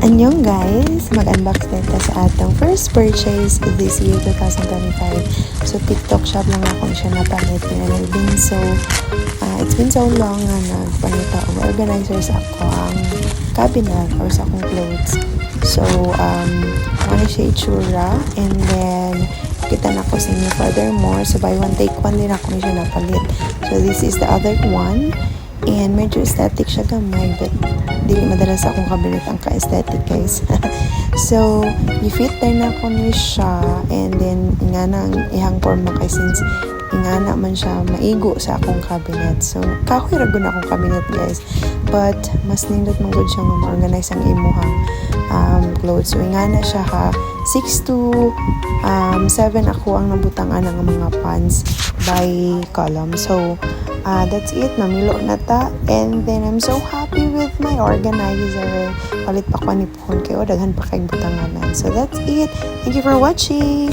Annyeong guys! Mag-unbox dito sa atong first purchase this year 2025. So TikTok shop lang ako siya napalit ni Melvin. So it's been so long na nagpanita o organizers ako ang cabinet or sa akong clothes. So ano siya itsura, and then kita na ko sa inyo furthermore. So buy one take one din ako siya napalit. So this is the other one. And medyo aesthetic siya gamay, but di madalas akong kabinet ang ka-aesthetic guys. So i-fit na ko ni siya, and then nga na ang ihang forma kay since nga na man siya maigo sa akong cabinet. So kahoy ra gud akong cabinet guys, but mas nindot man gud siya ma-organize ang imuhang clothes. So nga na siya ha, 6 to 7 ako ang nabutangan ng mga pants by column. So that's it, namilo na ta, and then I'm so happy with my organizer. Palit pa ko ni pohon kayo, daghan pa kayong butanganan. So that's it, thank you for watching.